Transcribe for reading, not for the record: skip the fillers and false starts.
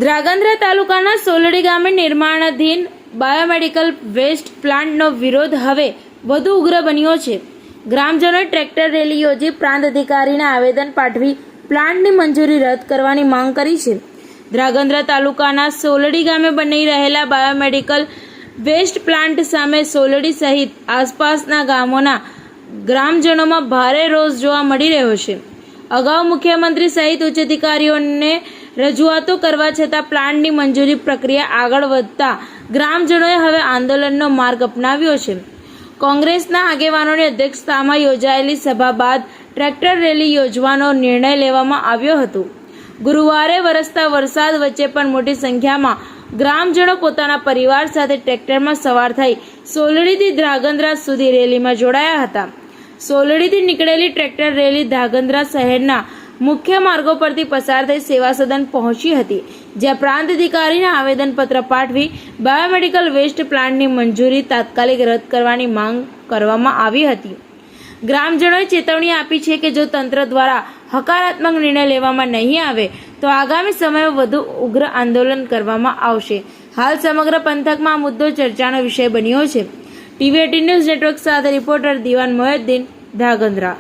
ધ્રાંગધ્રા તાલુકાના સોલડી ગામે નિર્માણાધીન biomedical waste પ્લાન્ટનો વિરોધ હવે વધુ ઉગ્ર બન્યો છે. ગ્રામજનોએ ટ્રેક્ટર રેલી યોજી પ્રાંત અધિકારીને આવેદન પાઠવી પ્લાન્ટની મંજૂરી રદ કરવાની માંગ કરી છે. ધ્રાંગધ્રા તાલુકાના સોલડી ગામે બની રહેલા બાયોમેડિકલ વેસ્ટ પ્લાન્ટ સામે સોલડી સહિત આસપાસના ગામોના ગ્રામજનોમાં ભારે રોષ જોવા મળી રહ્યો છે. અગાઉ મુખ્યમંત્રી સહિત ઉચ્ચ અધિકારીઓને રજૂઆતો કરવા છતાં પ્લાન્ટની મંજૂરી પ્રક્રિયા આગળ વધતા ગ્રામજનોએ હવે આંદોલનનો માર્ગ અપનાવ્યો છે. કોંગ્રેસના આગેવાનોની અધ્યક્ષતામાં યોજાયેલી સભા બાદ ટ્રેક્ટર રેલી યોજવાનો નિર્ણય લેવામાં આવ્યો હતો. ગુરુવારે વરસતા વરસાદ વચ્ચે પણ મોટી સંખ્યામાં ગ્રામજનો પોતાના પરિવાર સાથે ટ્રેક્ટરમાં સવાર થઈ સોલડીથી ધ્રાંગધ્રા સુધી રેલીમાં જોડાયા હતા. સોલડીથી નીકળેલી ટ્રેક્ટર રેલી ધ્રાંગધ્રા શહેરના મુખ્ય માર્ગો પરથી પસાર થઈ સેવા સદન પહોંચી હતી, જ્યાં પ્રાંત અધિકારીને આવેદનપત્ર પાઠવી બાયોમેડિકલ વેસ્ટ પ્લાન્ટની મંજૂરી તાત્કાલિક રદ કરવાની માંગ કરવામાં આવી હતી. ગ્રામજનોએ ચેતવણી આપી છે કે જો તંત્ર દ્વારા હકારાત્મક નિર્ણય લેવામાં નહીં આવે તો આગામી સમયમાં વધુ ઉગ્ર આંદોલન કરવામાં આવશે. હાલ સમગ્ર પંથકમાં આ મુદ્દો ચર્ચાનો વિષય બન્યો છે. TV18 ન્યૂઝ નેટવર્ક સાથે રિપોર્ટર દિવાન મોહિદ્દીન, ધ્રાંગધ્રા.